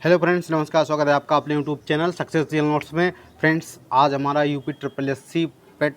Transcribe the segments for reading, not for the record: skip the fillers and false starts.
Hello friends, नमस्कार। स्वागत है आपका अपने YouTube channel success real notes में। फ्रेंड्स, आज हमारा यूपी ट्रिपल एस सी पेट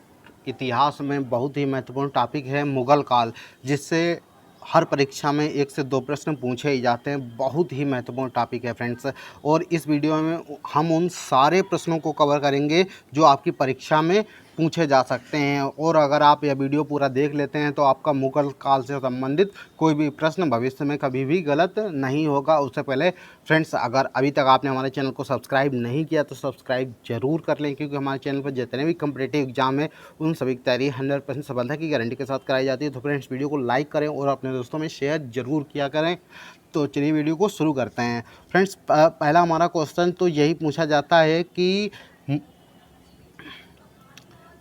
इतिहास में बहुत ही महत्वपूर्ण टॉपिक है मुग़ल काल, जिससे हर परीक्षा में 1 से 2 प्रश्न पूछे ही जाते हैं। बहुत ही महत्वपूर्ण टॉपिक है फ्रेंड्स, और इस वीडियो में हम उन सारे प्रश्नों को कवर करेंगे जो आपकी परीक्षा में पूछे जा सकते हैं। और अगर आप यह वीडियो पूरा देख लेते हैं तो आपका मुग़ल काल से संबंधित कोई भी प्रश्न भविष्य में कभी भी गलत नहीं होगा। उससे पहले फ्रेंड्स, अगर अभी तक आपने हमारे चैनल को सब्सक्राइब नहीं किया तो सब्सक्राइब जरूर कर लें, क्योंकि हमारे चैनल पर जितने भी कम्पिटेटिव एग्जाम है उन सभी की तैयारी 100% सफलता की गारंटी के साथ कराई जाती है। तो फ्रेंड्स, वीडियो को लाइक करें और अपने दोस्तों में शेयर जरूर किया करें। तो चलिए वीडियो को शुरू करते हैं। फ्रेंड्स, पहला हमारा क्वेश्चन तो यही पूछा जाता है कि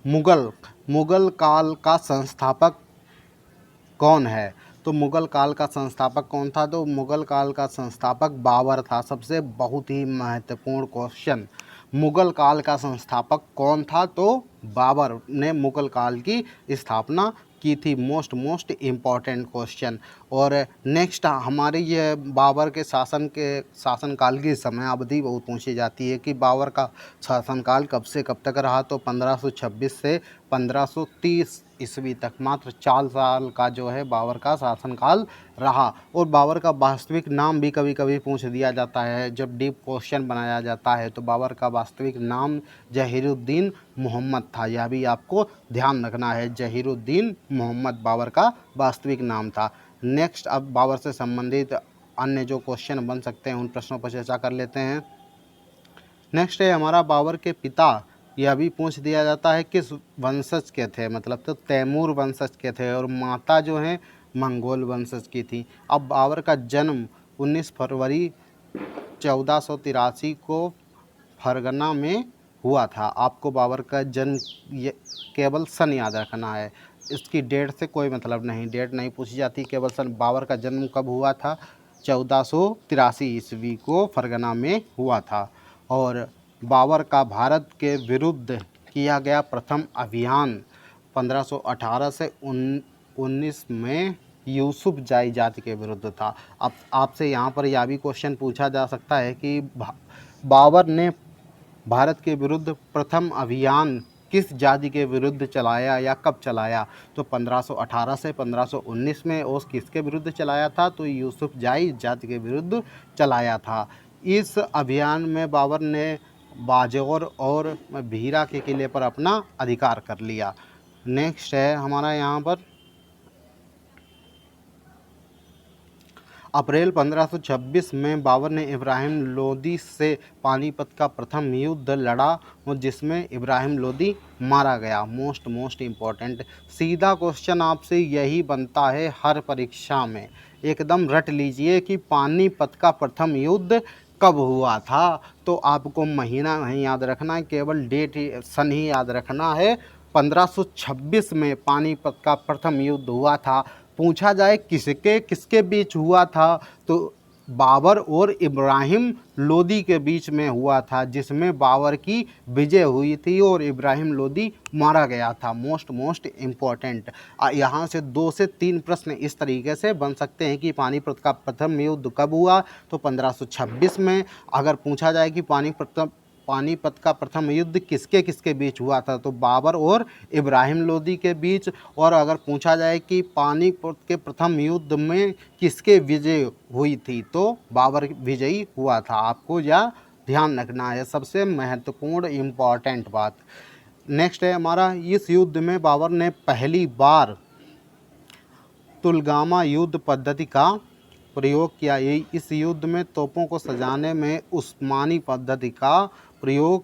मुगल मुगल काल का संस्थापक कौन है। तो मुगल काल का संस्थापक कौन था? तो मुगल काल का संस्थापक बाबर था। सबसे बहुत ही महत्वपूर्ण क्वेश्चन, मुगल काल का संस्थापक कौन था? तो बाबर ने मुगल काल की स्थापना की थी। Most important question. और नेक्स्ट हमारे ये बाबर के शासनकाल की समय अवधि बहुत पूछी जाती है कि बाबर का शासनकाल कब से कब तक रहा। तो 1526 से 1530 ईस्वी तक, मात्र 4 साल का जो है बाबर का शासनकाल रहा। और बाबर का वास्तविक नाम भी कभी कभी पूछ दिया जाता है जब डीप क्वेश्चन बनाया जाता है। तो बाबर का वास्तविक नाम जहीरुद्दीन मोहम्मद था। यह भी आपको ध्यान रखना है, जहीरुद्दीन मोहम्मद बाबर का वास्तविक नाम था। नेक्स्ट, अब बाबर से संबंधित अन्य जो क्वेश्चन बन सकते हैं उन प्रश्नों पर चर्चा कर लेते हैं। नेक्स्ट है हमारा, बाबर के पिता, यह भी पूछ दिया जाता है किस वंशज के थे, मतलब तो तैमूर वंशज के थे, और माता जो है मंगोल वंशज की थी। अब बाबर का जन्म 19 फरवरी 1483 को फरगना में हुआ था। आपको बाबर का जन्म केवल सन याद रखना है, इसकी डेट से कोई मतलब नहीं, डेट नहीं पूछी जाती, केवल सन। बाबर का जन्म कब हुआ था? 1483 ईस्वी को फरगना में हुआ था। और बाबर का भारत के विरुद्ध किया गया प्रथम अभियान 1518 से 19 में यूसुफ जाई जाति के विरुद्ध था। अब आपसे यहाँ पर यह भी क्वेश्चन पूछा जा सकता है कि बाबर ने भारत के विरुद्ध प्रथम अभियान किस जाति के विरुद्ध चलाया या कब चलाया। तो 1518 से 1519 में। और किसके विरुद्ध चलाया था? तो यूसुफ जाई जाति के विरुद्ध चलाया था। इस अभियान में बाबर ने बाजौर और भीरा के किले पर अपना अधिकार कर लिया। नेक्स्ट है हमारा यहाँ पर, अप्रैल 1526 में बाबर ने इब्राहिम लोदी से पानीपत का प्रथम युद्ध लड़ा, और जिसमें इब्राहिम लोदी मारा गया। मोस्ट इम्पॉर्टेंट सीधा क्वेश्चन आपसे यही बनता है हर परीक्षा में, एकदम रट लीजिए कि पानीपत का प्रथम युद्ध कब हुआ था। तो आपको महीना नहीं याद रखना है, केवल डेट ही, सन ही याद रखना है। 1526 में पानीपत का प्रथम युद्ध हुआ था। पूछा जाए किसके किसके बीच हुआ था, तो बाबर और इब्राहिम लोदी के बीच में हुआ था, जिसमें बाबर की विजय हुई थी और इब्राहिम लोदी मारा गया था। Most important. यहाँ से 2 से 3 प्रश्न इस तरीके से बन सकते हैं कि पानीपत का प्रथम युद्ध कब हुआ, तो 1526 में। अगर पूछा जाए कि पानीपत का प्रथम युद्ध किसके किसके बीच हुआ था, तो बाबर और इब्राहिम लोदी के बीच। और अगर पूछा जाए कि पानीपत के प्रथम युद्ध में किसके विजय हुई थी, तो बाबर विजयी हुआ था। आपको यह ध्यान रखना है, सबसे महत्वपूर्ण इम्पॉर्टेंट बात। नेक्स्ट है हमारा, इस युद्ध में बाबर ने पहली बार तुलगामा युद्ध पद्धति का प्रयोग किया। इस युद्ध में तोपों को सजाने में उस्मानी पद्धति का प्रयोग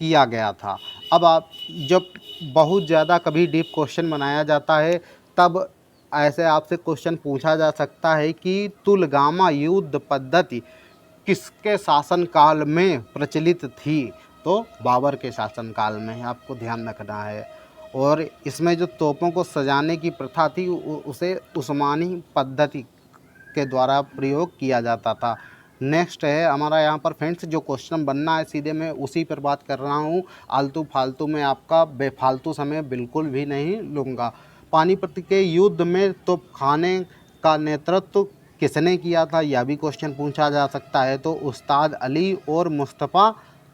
किया गया था। अब आप जब बहुत ज़्यादा कभी डीप क्वेश्चन बनाया जाता है, तब ऐसे आपसे क्वेश्चन पूछा जा सकता है कि तुलगामा युद्ध पद्धति किसके शासनकाल में प्रचलित थी। तो बाबर के शासनकाल में, आपको ध्यान रखना है। और इसमें जो तोपों को सजाने की प्रथा थी उसे उस्मानी पद्धति के द्वारा प्रयोग किया जाता था। नेक्स्ट है हमारा यहाँ पर फ्रेंड्स, जो क्वेश्चन बनना है सीधे मैं उसी पर बात कर रहा हूँ। आलतू फालतू में आपका बेफालतू समय बिल्कुल भी नहीं लूँगा। पानीपत के युद्ध में तोपखाने का नेतृत्व किसने किया था, यह भी क्वेश्चन पूछा जा सकता है। तो उस्ताद अली और मुस्तफ़ा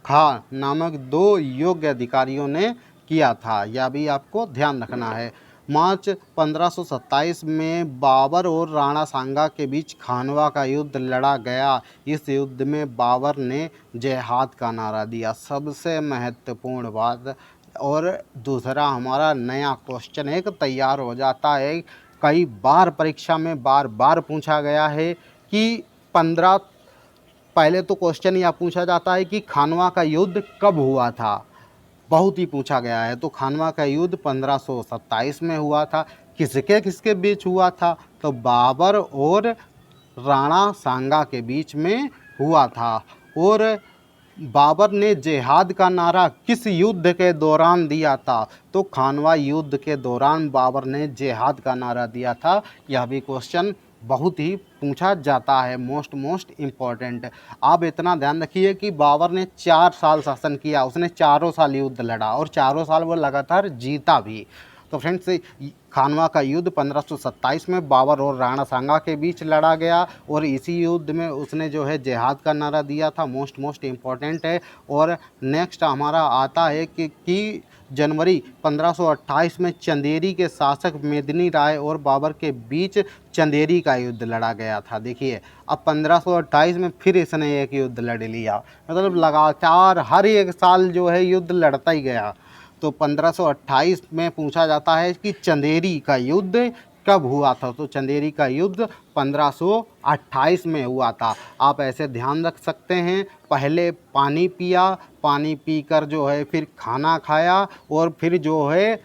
खां नामक 2 योग्य अधिकारियों ने किया था, यह भी आपको ध्यान रखना है। मार्च 1527 में बाबर और राणा सांगा के बीच खानवा का युद्ध लड़ा गया। इस युद्ध में बाबर ने जिहाद का नारा दिया, सबसे महत्वपूर्ण बात। और दूसरा हमारा नया क्वेश्चन एक तैयार हो जाता है, कई बार परीक्षा में बार बार पूछा गया है कि 15 पहले तो क्वेश्चन यह पूछा जाता है कि खानवा का युद्ध कब हुआ था, बहुत ही पूछा गया है। तो खानवा का युद्ध 1527 में हुआ था। किसके किसके बीच हुआ था, तो बाबर और राणा सांगा के बीच में हुआ था। और बाबर ने जिहाद का नारा किस युद्ध के दौरान दिया था, तो खानवा युद्ध के दौरान बाबर ने जिहाद का नारा दिया था। यह भी क्वेश्चन बहुत ही पूछा जाता है, मोस्ट इम्पॉर्टेंट। आप इतना ध्यान रखिए कि बाबर ने 4 साल शासन किया, उसने चारों साल युद्ध लड़ा और चारों साल वो लगातार जीता भी। तो फ्रेंड्स, खानवा का युद्ध 1527 में बाबर और राणा सांगा के बीच लड़ा गया और इसी युद्ध में उसने जो है जिहाद का नारा दिया था, मोस्ट इम्पॉर्टेंट है। और नेक्स्ट हमारा आता है कि जनवरी 1528 में चंदेरी के शासक मेदिनी राय और बाबर के बीच चंदेरी का युद्ध लड़ा गया था। देखिए, अब 1528 में फिर इसने एक युद्ध लड़ लिया, मतलब लगातार हर एक साल जो है युद्ध लड़ता ही गया। तो 1528 में पूछा जाता है कि चंदेरी का युद्ध कब हुआ था, तो चंदेरी का युद्ध 1528 में हुआ था। आप ऐसे ध्यान रख सकते हैं, पहले पानी पिया, पानी पीकर जो है फिर खाना खाया और फिर जो है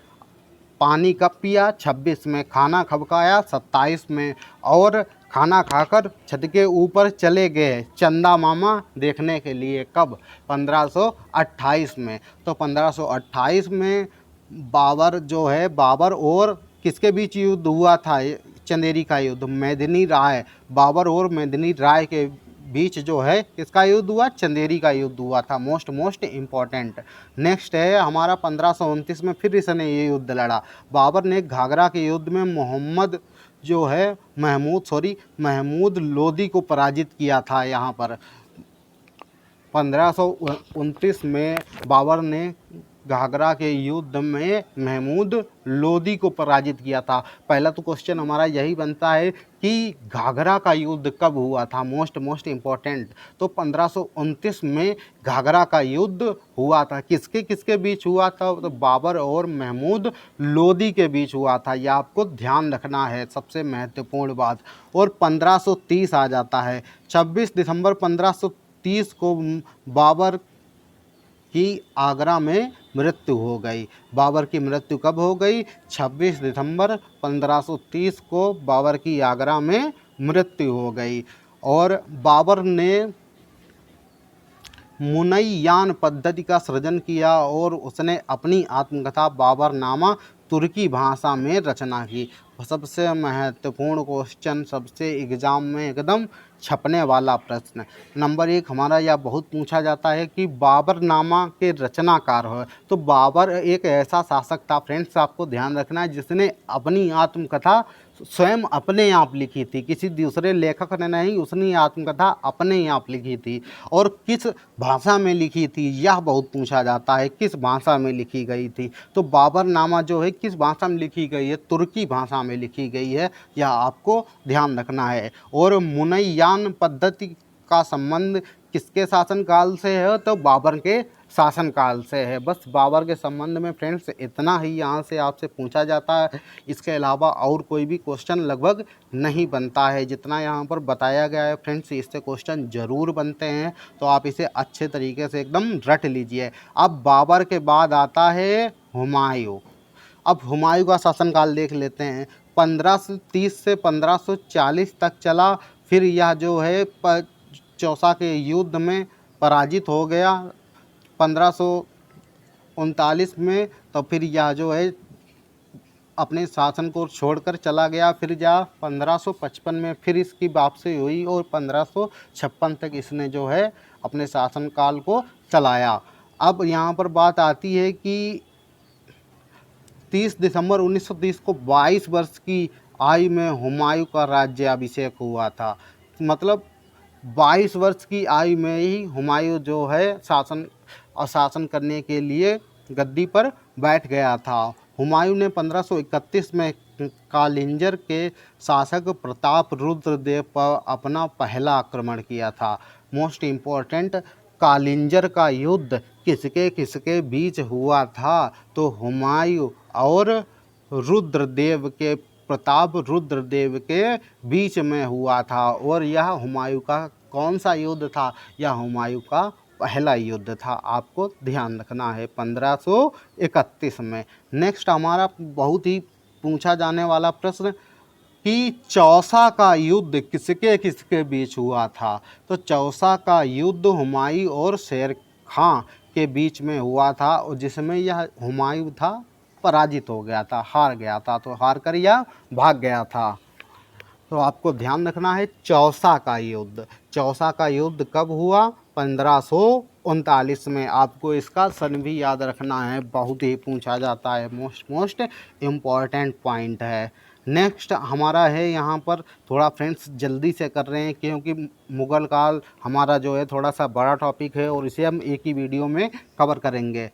पानी कब पिया, 26 में, खाना कब खाया, 27 में, और खाना खाकर छत के ऊपर चले गए चंदा मामा देखने के लिए, कब, 1528 में। तो 1528 में बाबर जो है, बाबर और किसके बीच युद्ध हुआ था, चंदेरी का युद्ध, मेदिनी राय, बाबर और मेदिनी राय के बीच जो है किसका युद्ध हुआ, चंदेरी का युद्ध हुआ था, मोस्ट इम्पॉर्टेंट। नेक्स्ट है हमारा 1529 में फिर इसने ये युद्ध लड़ा। बाबर ने घाघरा के युद्ध में महमूद लोदी को पराजित किया था। यहाँ पर 1529 में बाबर ने घाघरा के युद्ध में महमूद लोदी को पराजित किया था। पहला तो क्वेश्चन हमारा यही बनता है कि घाघरा का युद्ध कब हुआ था, मोस्ट इम्पॉर्टेंट। तो 1529 में घाघरा का युद्ध हुआ था, किसके किसके बीच हुआ था, तो बाबर और महमूद लोदी के बीच हुआ था। यह आपको ध्यान रखना है, सबसे महत्वपूर्ण बात। और 1530 आ जाता है, 26 दिसंबर 1530 को बाबर की आगरा में मृत्यु हो गई। बाबर की मृत्यु कब हो गई, 26 दिसंबर 1530 को बाबर की आगरा में मृत्यु हो गई। और बाबर ने मुनय्यान पद्धति का सृजन किया और उसने अपनी आत्मकथा बाबरनामा तुर्की भाषा में रचना की। सबसे महत्वपूर्ण क्वेश्चन, सबसे एग्जाम में एकदम छपने वाला प्रश्न, नंबर 1 हमारा यह बहुत पूछा जाता है कि बाबरनामा के रचनाकार हो। तो बाबर एक ऐसा शासक था, फ्रेंड्स आपको ध्यान रखना है, जिसने अपनी आत्मकथा स्वयं अपने आप लिखी थी, किसी दूसरे लेखक ने नहीं, उसने आत्मकथा अपने आप लिखी थी। और किस भाषा में लिखी थी, यह बहुत पूछा जाता है, किस भाषा में लिखी गई थी। तो बाबरनामा जो है किस भाषा में लिखी गई है, तुर्की भाषा में लिखी गई है, यह आपको ध्यान रखना है। और मुनय्यान पद्धति का संबंध किसके शासनकाल से है, तो बाबर के शासनकाल से है। बस बाबर के संबंध में फ्रेंड्स इतना ही यहाँ से आपसे पूछा जाता है, इसके अलावा और कोई भी क्वेश्चन लगभग नहीं बनता है। जितना यहाँ पर बताया गया है फ्रेंड्स, इससे क्वेश्चन ज़रूर बनते हैं, तो आप इसे अच्छे तरीके से एकदम रट लीजिए। अब बाबर के बाद आता है हुमायूं। अब हुमायूं का शासनकाल देख लेते हैं, 1530 से 1540 तक चला। फिर यह जो है चौसा के युद्ध में पराजित हो गया 1539 में। तो फिर यह जो है अपने शासन को छोड़कर चला गया। फिर 1555 में फिर इसकी वापसी हुई और 1556 तक इसने जो है अपने शासनकाल को चलाया। अब यहाँ पर बात आती है कि 30 दिसंबर 1930 को 22 वर्ष की आयु में हुमायूं का राज्याभिषेक हुआ था? मतलब 22 वर्ष की आयु में ही हुमायूं जो है शासन करने के लिए गद्दी पर बैठ गया था। हुमायूं ने 1531 में कालिंजर के शासक प्रताप रुद्रदेव पर अपना पहला आक्रमण किया था। मोस्ट इम्पोर्टेंट, कालिंजर का युद्ध किसके किसके बीच हुआ था? तो हुमायूं और रुद्रदेव के, प्रताप रुद्रदेव के बीच में हुआ था। और यह हुमायूं का कौन सा युद्ध था? यह हुमायूं का पहला युद्ध था। आपको ध्यान रखना है 1531 में। नेक्स्ट हमारा बहुत ही पूछा जाने वाला प्रश्न कि चौसा का युद्ध किसके किसके बीच हुआ था? तो चौसा का युद्ध हुमायूं और शेर खां के बीच में हुआ था, और जिसमें यह हुमायूं था पराजित हो गया था, हार गया था। तो हार कर यह भाग गया था। तो आपको ध्यान रखना है चौसा का युद्ध। चौसा का युद्ध कब हुआ? 1539 में। आपको इसका सन भी याद रखना है, बहुत ही पूछा जाता है, मोस्ट इम्पॉर्टेंट पॉइंट है। नेक्स्ट हमारा है यहाँ पर, थोड़ा फ्रेंड्स जल्दी से कर रहे हैं क्योंकि मुग़ल काल हमारा जो है थोड़ा सा बड़ा टॉपिक है और इसे हम एक ही वीडियो में कवर करेंगे।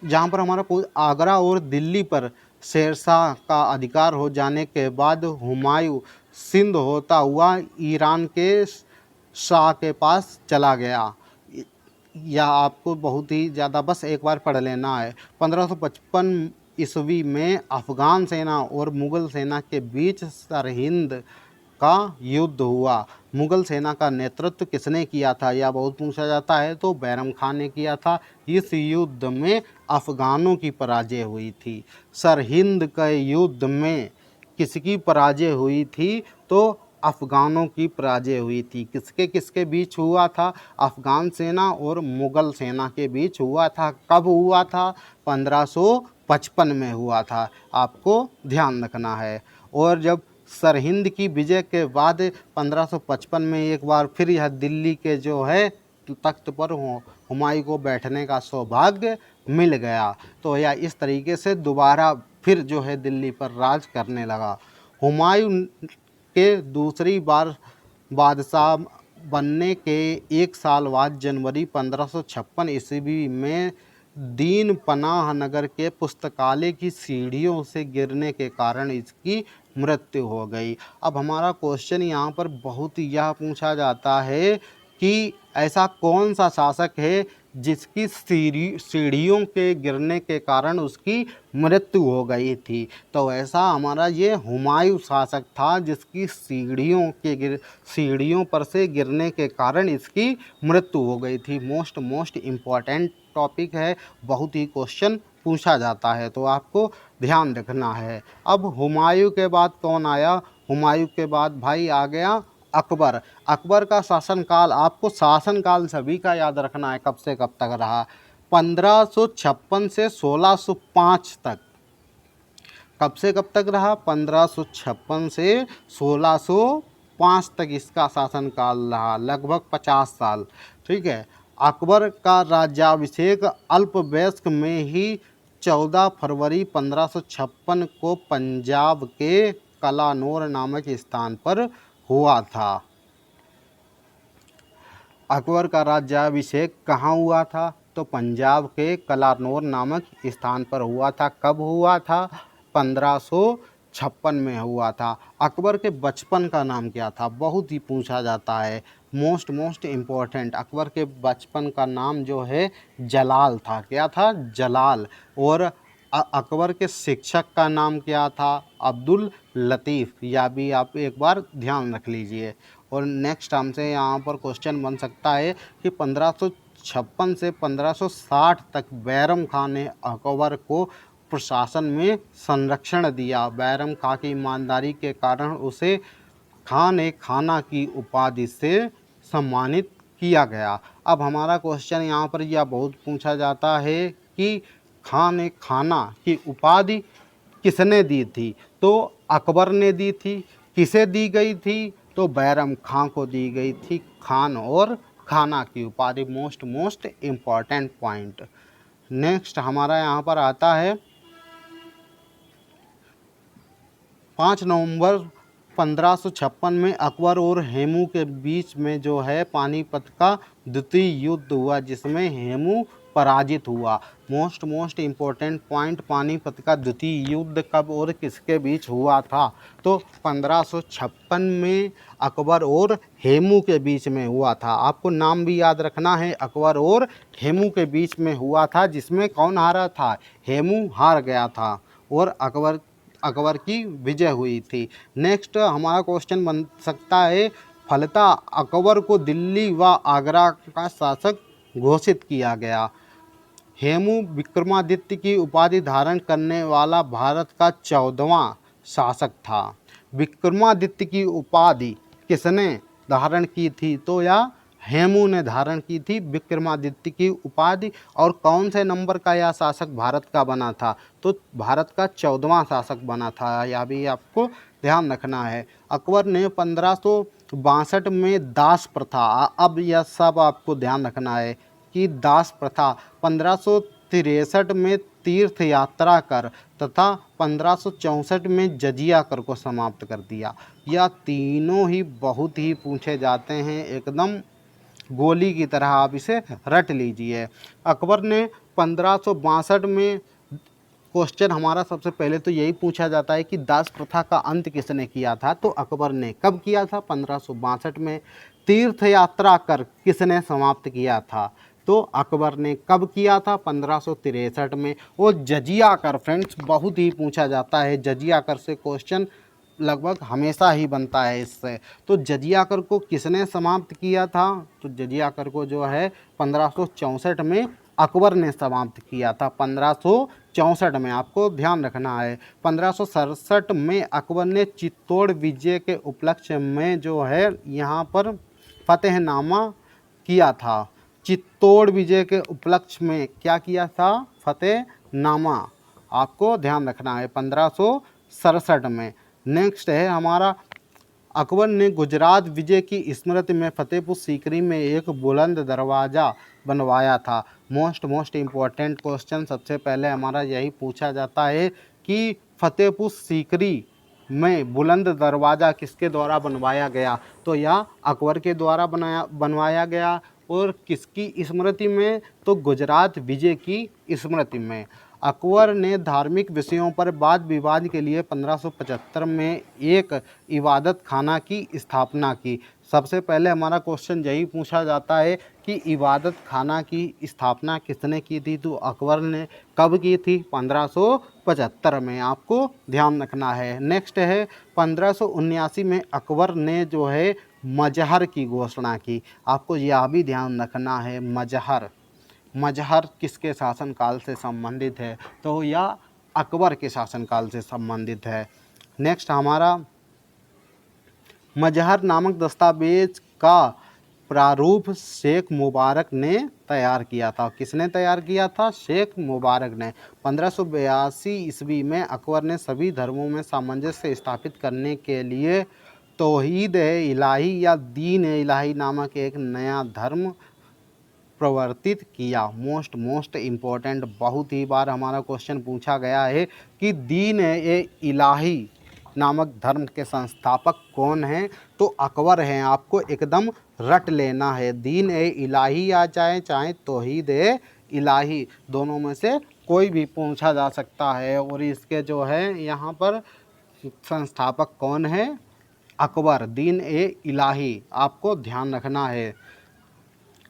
जहाँ पर हमारा आगरा और दिल्ली पर शेरशाह का अधिकार हो जाने के बाद हुमायूं सिंध होता हुआ ईरान के शाह के पास चला गया। यह आपको बहुत ही ज़्यादा बस एक बार पढ़ लेना है। 1555 ईस्वी में अफ़गान सेना और मुग़ल सेना के बीच सरहिंद का युद्ध हुआ। मुग़ल सेना का नेतृत्व किसने किया था? यह बहुत पूछा जाता है। तो बैरम खान ने किया था। इस युद्ध में अफ़गानों की पराजय हुई थी। सरहिंद के युद्ध में किसकी पराजय हुई थी? तो अफ़गानों की पराजय हुई थी। किसके किसके बीच हुआ था? अफ़गान सेना और मुग़ल सेना के बीच हुआ था। कब हुआ था? 1555 में हुआ था। आपको ध्यान रखना है। और जब सरहिंद की विजय के बाद 1555 में एक बार फिर यह दिल्ली के जो है तख्त पर हुमायूं को बैठने का सौभाग्य मिल गया। तो यह इस तरीके से दोबारा फिर जो है दिल्ली पर राज करने लगा। हुमायूं के दूसरी बार बादशाह बनने के एक साल बाद जनवरी 1556 ईस्वी में दीन पनाह नगर के पुस्तकालय की सीढ़ियों से गिरने के कारण इसकी मृत्यु हो गई। अब हमारा क्वेश्चन यहाँ पर बहुत यह पूछा जाता है कि ऐसा कौन सा शासक है जिसकी सीढ़ियों के गिरने के कारण उसकी मृत्यु हो गई थी? तो ऐसा हमारा ये हुमायूं शासक था जिसकी सीढ़ियों पर से गिरने के कारण इसकी मृत्यु हो गई थी। मोस्ट इम्पॉर्टेंट टॉपिक है, बहुत ही क्वेश्चन पूछा जाता है, तो आपको ध्यान रखना है। अब हुमायूं के बाद कौन आया? हुमायूं के बाद भाई आ गया अकबर। अकबर का शासनकाल, आपको शासनकाल सभी का याद रखना है, कब से कब तक रहा? 1556 से 1605 तक। कब से कब तक रहा? 1556 से 1605 तक इसका शासनकाल रहा, लगभग 50 साल। ठीक है। अकबर का राज्याभिषेक अल्पवयस्क में ही 14 फरवरी 1556 को पंजाब के कलानौर नामक स्थान पर हुआ था। अकबर का राज्याभिषेक कहाँ हुआ था? तो पंजाब के कलानौर नामक स्थान पर हुआ था। कब हुआ था? 1556 में हुआ था। अकबर के बचपन का नाम क्या था? बहुत ही पूछा जाता है, मोस्ट इम्पोर्टेंट। अकबर के बचपन का नाम जो है जलाल था। क्या था? जलाल। और अकबर के शिक्षक का नाम क्या था? अब्दुल लतीफ़। या भी आप एक बार ध्यान रख लीजिए। और नेक्स्ट हमसे यहाँ पर क्वेश्चन बन सकता है कि 1556 से 1560 तक बैरम खान ने अकबर को प्रशासन में संरक्षण दिया। बैरम खां की ईमानदारी के कारण उसे खान ए खाना की उपाधि से सम्मानित किया गया। अब हमारा क्वेश्चन यहाँ पर यह बहुत पूछा जाता है कि खान ए खाना की उपाधि किसने दी थी? तो अकबर ने दी थी। किसे दी गई थी? तो बैरम खां को दी गई थी खान और खाना की उपाधि। Most important point. नेक्स्ट हमारा यहाँ पर आता है 5 नवंबर 1556 में अकबर और हेमू के बीच में जो है पानीपत का द्वितीय युद्ध हुआ, जिसमें हेमू पराजित हुआ। मोस्ट इम्पोर्टेंट पॉइंट, पानीपत का द्वितीय युद्ध कब और किसके बीच हुआ था? तो 1556 में अकबर और हेमू के बीच में हुआ था। आपको नाम भी याद रखना है, अकबर और हेमू के बीच में हुआ था, जिसमें कौन हारा था? हेमू हार गया था और अकबर की विजय हुई थी। नेक्स्ट हमारा क्वेश्चन बन सकता है, फलतः अकबर को दिल्ली व आगरा का शासक घोषित किया गया। हेमू विक्रमादित्य की उपाधि धारण करने वाला भारत का 14वां शासक था। विक्रमादित्य की उपाधि किसने धारण की थी? तो या हेमू ने धारण की थी विक्रमादित्य की उपाधि। और कौन से नंबर का यह शासक भारत का बना था? तो भारत का 14वां शासक बना था। यह भी आपको ध्यान रखना है। अकबर ने 1562 में दास प्रथा, अब यह सब आपको ध्यान रखना है कि दास प्रथा 1563 में तीर्थ यात्रा कर तथा 1564 में जजिया कर को समाप्त कर दिया। यह तीनों ही बहुत ही पूछे जाते हैं, एकदम गोली की तरह आप इसे रट लीजिए। अकबर ने 1562 में, क्वेश्चन हमारा सबसे पहले तो यही पूछा जाता है कि दास प्रथा का अंत किसने किया था? तो अकबर ने। कब किया था? 1562 में। तीर्थ यात्रा कर किसने समाप्त किया था? तो अकबर ने। कब किया था? 1563 में। वो जजिया कर, फ्रेंड्स, बहुत ही पूछा जाता है। जजिया कर से क्वेश्चन लगभग हमेशा ही बनता है इससे। तो जजिया कर को किसने समाप्त किया था? तो जजिया कर को जो है 1564 में अकबर ने समाप्त किया था। 1564 में, आपको ध्यान रखना है। 1567 में अकबर ने चित्तौड़ विजय के उपलक्ष्य में जो है यहाँ पर फतेहनामा किया था। चित्तौड़ विजय के उपलक्ष्य में क्या किया था? फतेहनामा। आपको ध्यान रखना है 1567 में। नेक्स्ट है हमारा, अकबर ने गुजरात विजय की स्मृति में फतेहपुर सीकरी में एक बुलंद दरवाज़ा बनवाया था। मोस्ट इम्पॉर्टेंट क्वेश्चन सबसे पहले हमारा यही पूछा जाता है कि फतेहपुर सीकरी में बुलंद दरवाज़ा किसके द्वारा बनवाया गया? तो यह अकबर के द्वारा बनवाया गया। और किसकी स्मृति में? तो गुजरात विजय की स्मृति में। अकबर ने धार्मिक विषयों पर वाद विवाद के लिए 1575 में एक इबादत खाना की स्थापना की। सबसे पहले हमारा क्वेश्चन यही पूछा जाता है कि इबादत खाना की स्थापना किसने की थी? तो अकबर ने। कब की थी? 1575 में। आपको ध्यान रखना है। नेक्स्ट है 1579 में अकबर ने जो है मजहर की घोषणा की। आपको यह भी ध्यान रखना है, मजहर किसके शासनकाल से संबंधित है? तो यह अकबर के शासनकाल से संबंधित है। नेक्स्ट हमारा, मजहर नामक दस्तावेज का प्रारूप शेख मुबारक ने तैयार किया था। किसने तैयार किया था? शेख मुबारक ने। 1582 ईस्वी में अकबर ने सभी धर्मों में सामंजस्य स्थापित करने के लिए तौहीद इलाही या दीन इलाही नामक एक नया धर्म प्रवर्तित किया। मोस्ट इम्पोर्टेंट, बहुत ही बार हमारा क्वेश्चन पूछा गया है कि दीन इलाही नामक धर्म के संस्थापक कौन हैं? तो अकबर हैं। आपको एकदम रट लेना है। दीन इलाही आ जाए चाहे तौहीद इलाही, दोनों में से कोई भी पूछा जा सकता है। और इसके जो है यहाँ पर संस्थापक कौन है? अकबर, दीन इलाही, आपको ध्यान रखना है।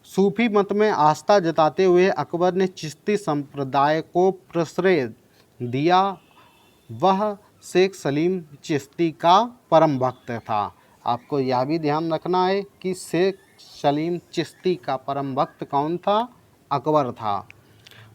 सूफी मत में आस्था जताते हुए अकबर ने चिश्ती संप्रदाय को प्रश्रय दिया। वह शेख सलीम चिश्ती का परम भक्त था। आपको यह भी ध्यान रखना है कि शेख सलीम चिश्ती का परम भक्त कौन था? अकबर था।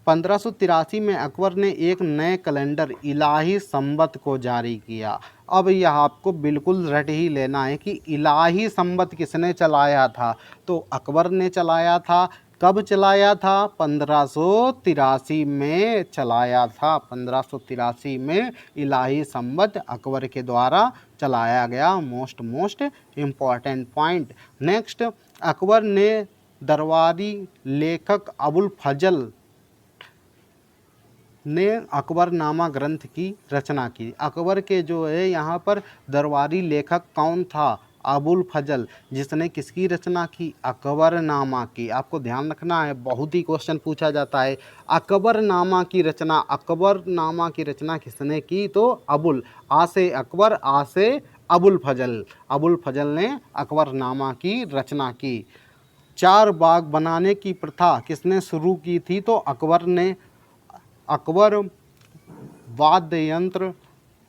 1583 में अकबर ने एक नए कैलेंडर इलाही संवत को जारी किया। अब यह आपको बिल्कुल रट ही लेना है कि इलाही संवत किसने चलाया था? तो अकबर ने चलाया था। कब चलाया था? 1583 में चलाया था। 1583 में इलाही संवत अकबर के द्वारा चलाया गया। Most important point. Next, Akbar ने दरबारी लेखक अबुल फजल ने अकबरनामा ग्रंथ की रचना की। अकबर के जो है यहाँ पर दरबारी लेखक कौन था? अबुल फजल, जिसने किसकी रचना की? अकबरनामा की। आपको ध्यान रखना है, बहुत ही क्वेश्चन पूछा जाता है। अकबरनामा की रचना किसने की? तो अबुल, आ से अकबर, आ से अबुल फजल, अबुल फजल ने अकबरनामा की रचना की। चार बाग बनाने की प्रथा किसने शुरू की थी? तो अकबर ने। अकबर वाद्य यंत्र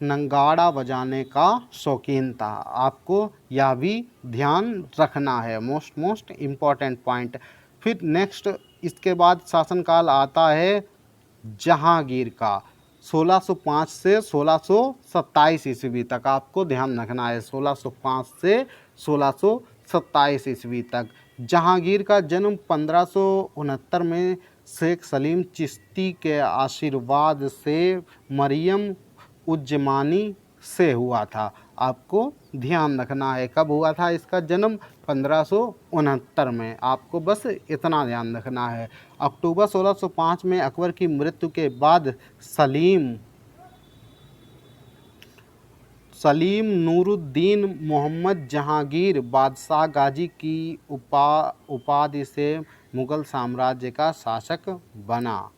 नगाड़ा बजाने का शौकीन था। आपको यह भी ध्यान रखना है, मोस्ट इम्पॉर्टेंट पॉइंट। फिर नेक्स्ट इसके बाद शासनकाल आता है जहांगीर का, 1605 से 1627 ईस्वी तक। आपको ध्यान रखना है, 1605 से 1627 ईस्वी तक। जहांगीर का जन्म 1569 में शेख सलीम चिश्ती के आशीर्वाद से मरियम उज्जमानी से हुआ था। आपको ध्यान रखना है, कब हुआ था इसका जन्म? 1569 में। आपको बस इतना ध्यान रखना है। अक्टूबर 1605 में अकबर की मृत्यु के बाद सलीम नूरुद्दीन मोहम्मद जहांगीर बादशाह गाजी की उपाधि से मुगल साम्राज्य का शासक बना।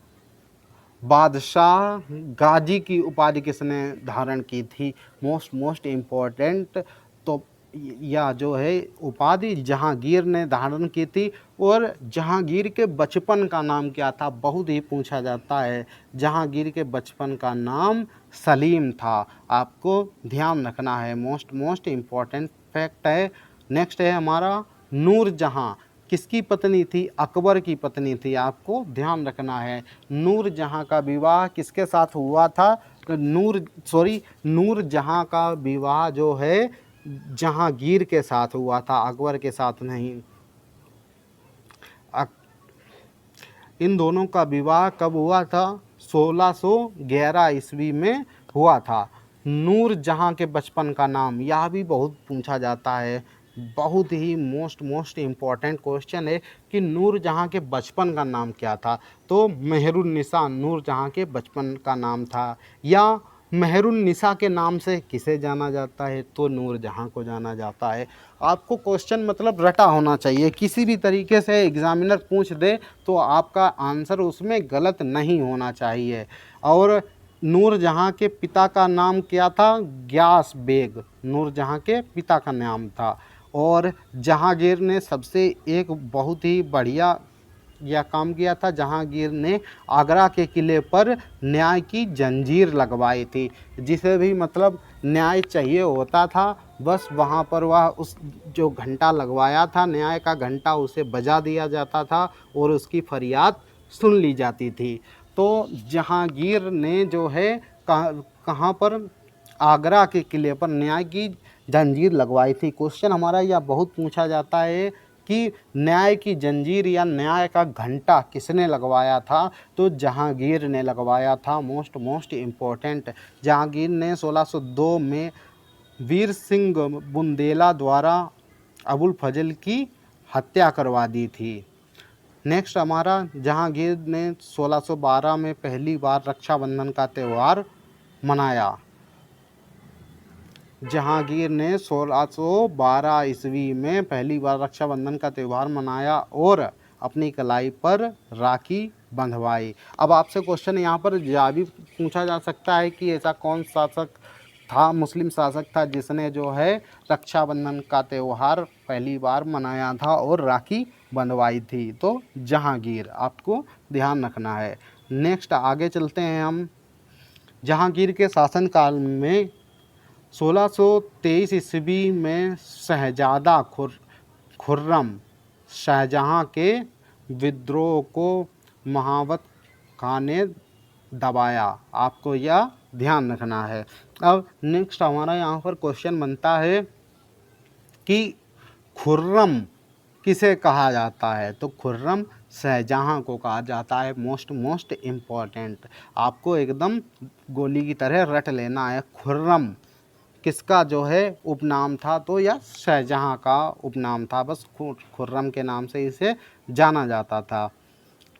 बादशाह गाजी की उपाधि किसने धारण की थी? Most important. तो यह जो है उपाधि जहांगीर ने धारण की थी। और जहांगीर के बचपन का नाम क्या था? बहुत ही पूछा जाता है। जहांगीर के बचपन का नाम सलीम था। आपको ध्यान रखना है, मोस्ट इम्पॉर्टेंट फैक्ट है। नेक्स्ट है हमारा नूरजहां, किसकी पत्नी थी? अकबर की पत्नी थी। आपको ध्यान रखना है, नूरजहां का विवाह किसके साथ हुआ था? तो नूरजहां का विवाह जो है जहांगीर के साथ हुआ था, अकबर के साथ नहीं। इन दोनों का विवाह कब हुआ था? 1611 ईस्वी में हुआ था। नूरजहां के बचपन का नाम, यह भी बहुत पूछा जाता है। बहुत ही मोस्ट इम्पॉर्टेंट क्वेश्चन है कि नूरजहां के बचपन का नाम क्या था? तो मेहरुन्निसा नूरजहां के बचपन का नाम था। या मेहरुन्निसा के नाम से किसे जाना जाता है? तो नूरजहां को जाना जाता है। आपको क्वेश्चन मतलब रटा होना चाहिए, किसी भी तरीके से एग्जामिनर पूछ दे तो आपका आंसर उसमें गलत नहीं होना चाहिए। और नूरजहां के पिता का नाम क्या था? ग्यास बेग, नूरजहां के पिता का नाम था। और जहांगीर ने सबसे एक बहुत ही बढ़िया यह काम किया था, जहांगीर ने आगरा के किले पर न्याय की जंजीर लगवाई थी। जिसे भी मतलब न्याय चाहिए होता था, बस वहाँ पर वह उस जो घंटा लगवाया था, न्याय का घंटा, उसे बजा दिया जाता था और उसकी फरियाद सुन ली जाती थी। तो जहांगीर ने जो है कहाँ पर? आगरा के किले पर न्याय की जंजीर लगवाई थी। क्वेश्चन हमारा यह बहुत पूछा जाता है कि न्याय की जंजीर या न्याय का घंटा किसने लगवाया था? तो जहांगीर ने लगवाया था। Most important. जहांगीर ने 1602 में वीर सिंह बुंदेला द्वारा अबुल फजल की हत्या करवा दी थी। नेक्स्ट हमारा जहांगीर ने 1612 में पहली बार रक्षाबंधन का त्यौहार मनाया। जहांगीर ने 1612 ईस्वी में पहली बार रक्षाबंधन का त्यौहार मनाया और अपनी कलाई पर राखी बंधवाई। अब आपसे क्वेश्चन यहाँ पर यह भी पूछा जा सकता है कि ऐसा कौन शासक था, मुस्लिम शासक था, जिसने जो है रक्षाबंधन का त्यौहार पहली बार मनाया था और राखी बंधवाई थी? तो जहांगीर। आपको ध्यान रखना है। नेक्स्ट आगे चलते हैं हम। जहांगीर के शासनकाल में 1623 ईस्वी में शहजादा खुर्रम शाहजहां के विद्रोह को महावत खान ने दबाया। आपको यह ध्यान रखना है। अब नेक्स्ट हमारा यहाँ पर क्वेश्चन बनता है कि खुर्रम किसे कहा जाता है? तो खुर्रम शाहजहां को कहा जाता है। Most important. आपको एकदम गोली की तरह रट लेना है। खुर्रम किसका जो है उपनाम था? तो यह शाहजहां का उपनाम था, बस खुर्रम के नाम से इसे जाना जाता था।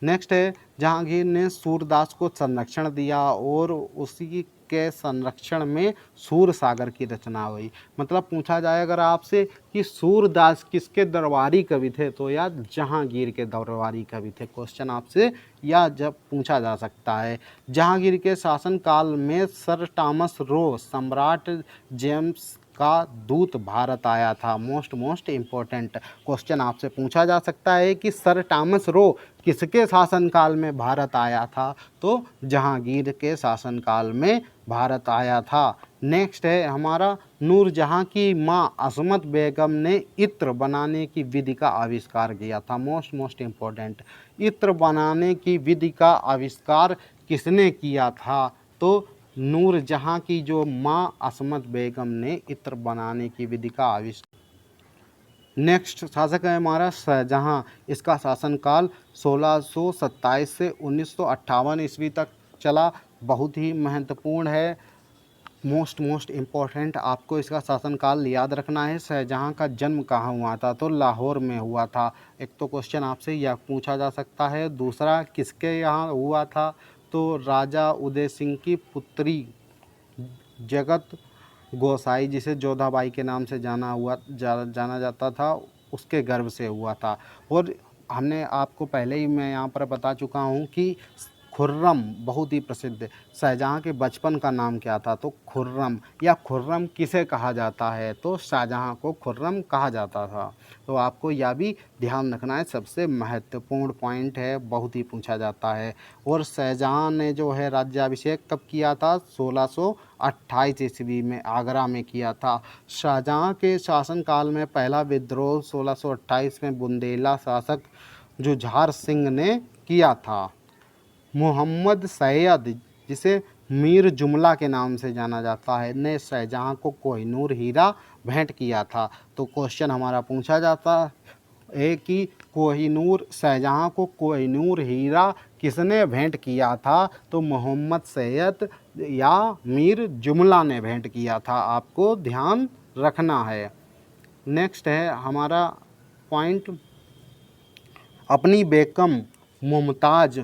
नेक्स्ट है जहांगीर ने सूरदास को संरक्षण दिया और उसी के संरक्षण में सूर सागर की रचना हुई। मतलब पूछा जाए अगर आपसे कि सूरदास किसके दरबारी कवि थे, तो या जहांगीर के दरबारी कवि थे। क्वेश्चन आपसे या जब पूछा जा सकता है। जहांगीर के शासनकाल में सर टॉमस रो सम्राट जेम्स का दूत भारत आया था। मोस्ट इम्पोर्टेंट क्वेश्चन आपसे पूछा जा सकता है कि सर टॉमस रो किसके शासनकाल में भारत आया था, तो जहांगीर के शासनकाल में भारत आया था। नेक्स्ट है हमारा, नूरजहां की मां असमत बेगम ने इत्र बनाने की विधि का आविष्कार किया था। मोस्ट इम्पोर्टेंट, इत्र बनाने की विधि का आविष्कार किसने किया था, तो नूरजहां की जो मां असमत बेगम ने इत्र बनाने की विधि का आविष्कार। नेक्स्ट शासक है हमारा शाहजहां। इसका शासनकाल 1627 से 1958 ईस्वी तक चला। बहुत ही महत्वपूर्ण है। मोस्ट इम्पॉर्टेंट, आपको इसका शासनकाल याद रखना है। शाहजहां का जन्म कहाँ हुआ था, तो लाहौर में हुआ था। एक तो क्वेश्चन आपसे यह पूछा जा सकता है। दूसरा, किसके यहाँ हुआ था, तो राजा उदय सिंह की पुत्री जगत गोसाई, जिसे जोधाबाई के नाम से जाना जाता था, उसके गर्भ से हुआ था। और हमने आपको पहले ही मैं यहाँ पर बता चुका हूँ कि खुर्रम बहुत ही प्रसिद्ध। शाहजहाँ के बचपन का नाम क्या था, तो खुर्रम, या खुर्रम किसे कहा जाता है, तो शाहजहाँ को खुर्रम कहा जाता था। तो आपको यह भी ध्यान रखना है, सबसे महत्वपूर्ण पॉइंट है, बहुत ही पूछा जाता है। और शाहजहाँ ने जो है राज्याभिषेक कब किया था, 1628 ईस्वी में आगरा में किया था। शाहजहाँ के शासनकाल में पहला विद्रोह 1628 में बुंदेला शासक जुझार सिंह ने किया था। मोहम्मद सैयद, जिसे मीर जुमला के नाम से जाना जाता है, ने शाहजहाँ को कोहिनूर हीरा भेंट किया था। तो क्वेश्चन हमारा पूछा जाता है कि कोहिनूर, शाहजहाँ को कोहिनूर हीरा किसने भेंट किया था, तो मोहम्मद सैयद या मीर जुमला ने भेंट किया था। आपको ध्यान रखना है। नेक्स्ट है हमारा पॉइंट, अपनी बेगम मुमताज़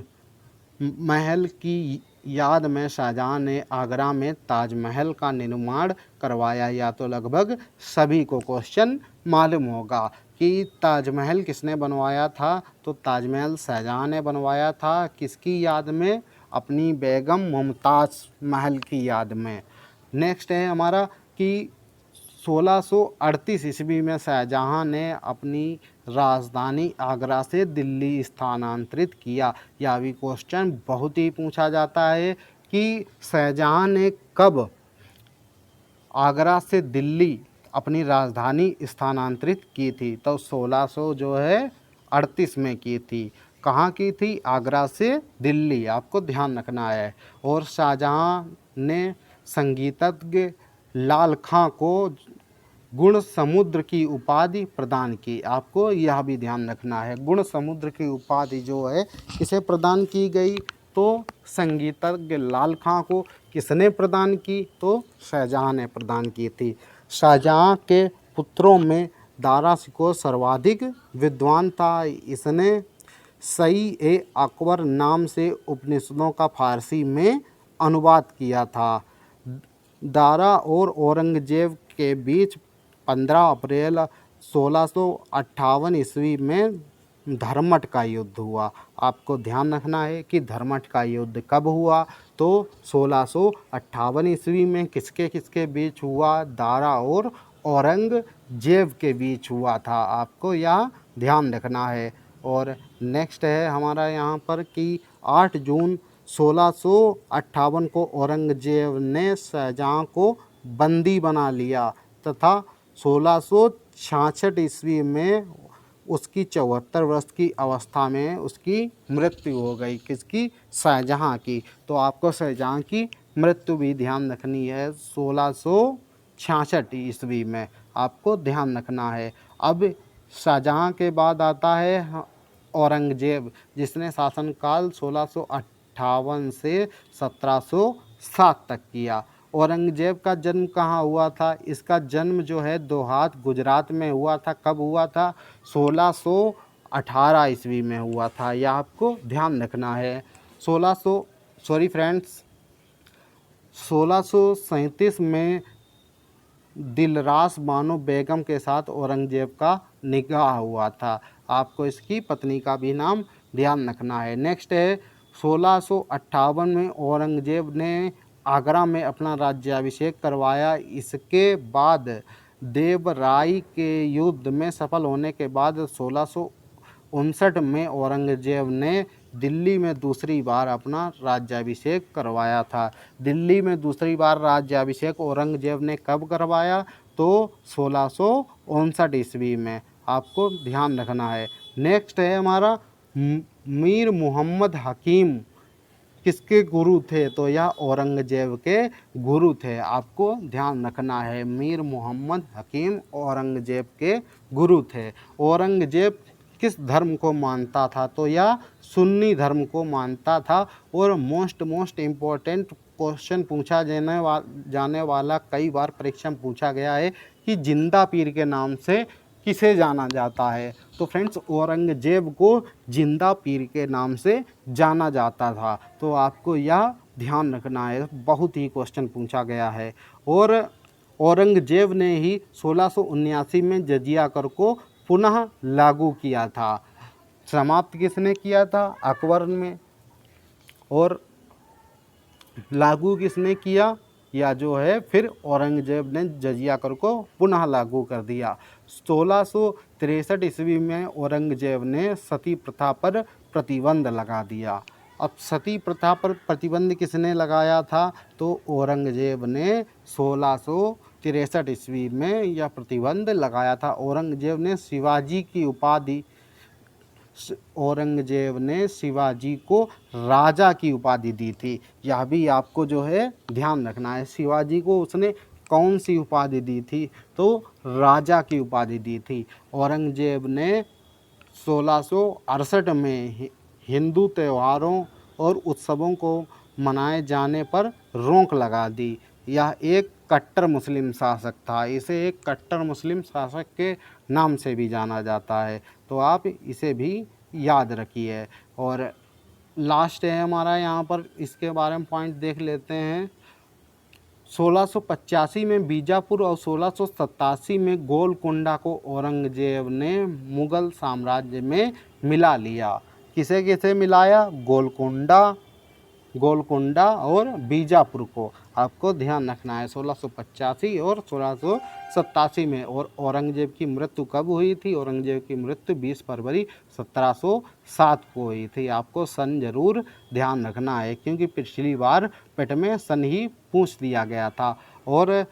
महल की याद में शाहजहाँ ने आगरा में ताजमहल का निर्माण करवाया। या तो लगभग सभी को क्वेश्चन मालूम होगा कि ताजमहल किसने बनवाया था, तो ताजमहल शाहजहाँ ने बनवाया था। किसकी याद में, अपनी बेगम मुमताज़ महल की याद में। नेक्स्ट है हमारा कि 1638 ईस्वी में शाहजहाँ ने अपनी राजधानी आगरा से दिल्ली स्थानांतरित किया। यह भी क्वेश्चन बहुत ही पूछा जाता है कि शाहजहाँ ने कब आगरा से दिल्ली अपनी राजधानी स्थानांतरित की थी, तो 1600 जो है 38 में की थी। कहाँ की थी, आगरा से दिल्ली, आपको ध्यान रखना है। और शाहजहाँ ने संगीतज्ञ लाल खां को गुण समुद्र की उपाधि प्रदान की। आपको यह भी ध्यान रखना है, गुण समुद्र की उपाधि जो है किसे प्रदान की गई, तो संगीतज्ञ लाल खां को। किसने प्रदान की, तो शाहजहाँ ने प्रदान की थी। शाहजहाँ के पुत्रों में दारा शिकोह सर्वाधिक विद्वान था। इसने सई ए अकबर नाम से उपनिषदों का फारसी में अनुवाद किया था। दारा और औरंगजेब के बीच 15 अप्रैल 1658 ईस्वी में धर्मट का युद्ध हुआ। आपको ध्यान रखना है कि धर्मट का युद्ध कब हुआ, तो 1658 ईस्वी में किसके किसके बीच हुआ, दारा और औरंगजेब के बीच हुआ था। आपको यह ध्यान रखना है। और नेक्स्ट है हमारा यहाँ पर कि 8 जून 1658 को औरंगजेब ने शाहजहाँ को बंदी बना लिया तथा 1666 ईस्वी में उसकी 74 वर्ष की अवस्था में उसकी मृत्यु हो गई। किसकी, शाहजहाँ की। तो आपको शाहजहाँ की मृत्यु भी ध्यान रखनी है 1666 ईस्वी में, आपको ध्यान रखना है। अब शाहजहाँ के बाद आता है औरंगजेब, जिसने शासनकाल 1658 से 1707 तक किया। औरंगजेब का जन्म कहाँ हुआ था, इसका जन्म जो है दोहात गुजरात में हुआ था। कब हुआ था, 16 18 ईस्वी में हुआ था, यह आपको ध्यान रखना है। 1637 में दिलरास बानो बेगम के साथ औरंगजेब का निकाह हुआ था। आपको इसकी पत्नी का भी नाम ध्यान रखना है। नेक्स्ट है 1658 में औरंगजेब ने आगरा में अपना राज्याभिषेक करवाया। इसके बाद देवराय के युद्ध में सफल होने के बाद 1659 में औरंगजेब ने दिल्ली में दूसरी बार अपना राज्याभिषेक करवाया था। दिल्ली में दूसरी बार राज्याभिषेक औरंगजेब ने कब करवाया? तो 1659 ईस्वी में, आपको ध्यान रखना है। नेक्स्ट है हमारा मीर मोहम्मद हकीम किसके गुरु थे? तो यह औरंगजेब के गुरु थे, आपको ध्यान रखना है। मीर मोहम्मद हकीम औरंगजेब के गुरु थे। औरंगजेब किस धर्म को मानता था? तो यह सुन्नी धर्म को मानता था। और मोस्ट इम्पोर्टेंट क्वेश्चन पूछा जाने वाला, कई बार परीक्षा में पूछा गया है कि जिंदा पीर के नाम से किसे जाना जाता है? तो फ्रेंड्स, औरंगजेब को जिंदा पीर के नाम से जाना जाता था। तो आपको यह ध्यान रखना है, बहुत ही क्वेश्चन पूछा गया है। और औरंगजेब ने ही 1679 में जजिया कर को पुनः लागू किया था। समाप्त किसने किया था? अकबर में। और लागू किसने किया? या जो है फिर औरंगजेब ने जजिया कर को पुनः लागू कर दिया। 1663 ईस्वी में औरंगजेब ने सती प्रथा पर प्रतिबंध लगा दिया। अब सती प्रथा पर प्रतिबंध किसने लगाया था? तो औरंगजेब ने 1663 ईस्वी में यह प्रतिबंध लगाया था। औरंगजेब ने शिवाजी को राजा की उपाधि दी थी। यह भी आपको जो है ध्यान रखना है। शिवाजी को उसने कौन सी उपाधि दी थी? तो राजा की उपाधि दी थी। औरंगजेब ने 1668 में हिंदू त्योहारों और उत्सवों को मनाए जाने पर रोक लगा दी। यह एक कट्टर मुस्लिम शासक था। इसे एक कट्टर मुस्लिम शासक के नाम से भी जाना जाता है, तो आप इसे भी याद रखिए। और लास्ट है हमारा, यहाँ पर इसके बारे में पॉइंट देख लेते हैं। 1685 में बीजापुर और 1687 में गोलकुंडा को औरंगजेब ने मुगल साम्राज्य में मिला लिया। किसे किसे मिलाया? गोलकुंडा और बीजापुर को, आपको ध्यान रखना है। 1685 और 1687 में। और औरंगजेब की मृत्यु कब हुई थी? औरंगजेब की मृत्यु 20 फरवरी 1707 को हुई थी। आपको सन जरूर ध्यान रखना है, क्योंकि पिछली बार पेट में सन ही पूछ दिया गया था। और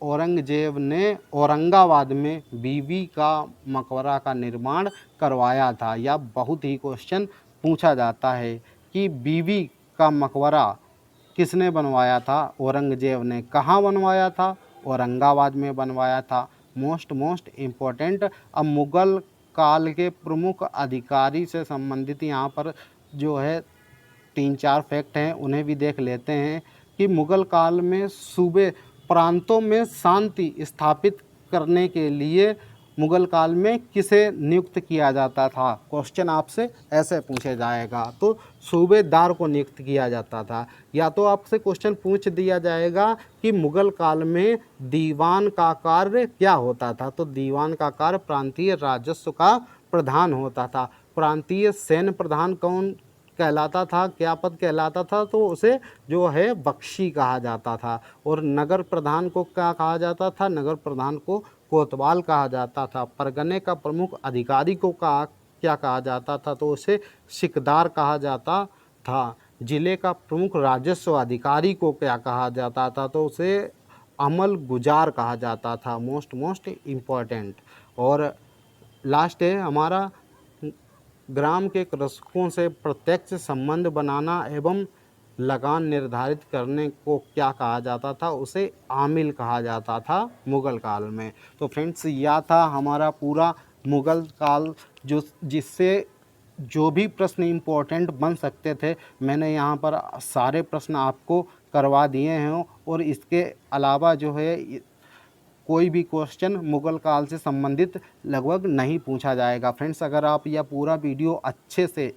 औरंगजेब ने औरंगाबाद में बीवी का मकबरा का निर्माण करवाया था। यह बहुत ही क्वेश्चन पूछा जाता है कि बीवी का मकबरा किसने बनवाया था? औरंगजेब ने। कहाँ बनवाया था? औरंगाबाद में बनवाया था। Most important. अब मुग़ल काल के प्रमुख अधिकारी से संबंधित यहाँ पर जो है 3-4 फैक्ट हैं, उन्हें भी देख लेते हैं कि मुग़ल काल में सूबे प्रांतों में शांति स्थापित करने के लिए मुग़ल काल में किसे नियुक्त किया जाता था? क्वेश्चन आपसे ऐसे पूछे जाएगा, तो सूबेदार को नियुक्त किया जाता था। या तो आपसे क्वेश्चन पूछ दिया जाएगा कि मुग़ल काल में दीवान का कार्य क्या होता था? तो दीवान का कार्य प्रांतीय राजस्व का प्रधान होता था। प्रांतीय सैन्य प्रधान कौन कहलाता था? क्या पद कहलाता था? तो उसे जो है बख्शी कहा जाता था। और नगर प्रधान को क्या कहा जाता था? नगर प्रधान को कोतवाल कहा जाता था। परगने का प्रमुख अधिकारी को क्या कहा जाता था? तो उसे सिकदार कहा जाता था। जिले का प्रमुख राजस्व अधिकारी को क्या कहा जाता था? तो उसे अमल गुजार कहा जाता था। Most important. और लास्ट है हमारा, ग्राम के कृषकों से प्रत्यक्ष संबंध बनाना एवं लगान निर्धारित करने को क्या कहा जाता था? उसे आमिल कहा जाता था मुग़ल काल में। तो फ्रेंड्स, यह था हमारा पूरा मुग़ल काल, जिससे जो भी प्रश्न इम्पोर्टेंट बन सकते थे, मैंने यहाँ पर सारे प्रश्न आपको करवा दिए हैं। और इसके अलावा जो है कोई भी क्वेश्चन मुगल काल से संबंधित लगभग नहीं पूछा जाएगा। फ्रेंड्स, अगर आप यह पूरा वीडियो अच्छे से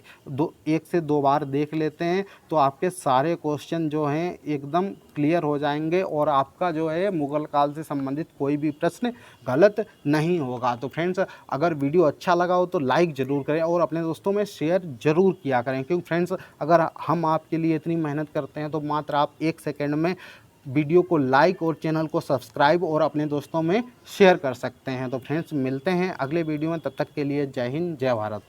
1 से 2 बार देख लेते हैं तो आपके सारे क्वेश्चन जो हैं एकदम क्लियर हो जाएंगे और आपका जो है मुगल काल से संबंधित कोई भी प्रश्न गलत नहीं होगा। तो फ्रेंड्स, अगर वीडियो अच्छा लगा हो तो लाइक ज़रूर करें और अपने दोस्तों में शेयर ज़रूर किया करें, क्योंकि फ्रेंड्स अगर हम आपके लिए इतनी मेहनत करते हैं तो मात्र आप 1 सेकंड में वीडियो को लाइक और चैनल को सब्सक्राइब और अपने दोस्तों में शेयर कर सकते हैं। तो फ्रेंड्स, मिलते हैं अगले वीडियो में, तब तक के लिए जय हिंद, जय भारत।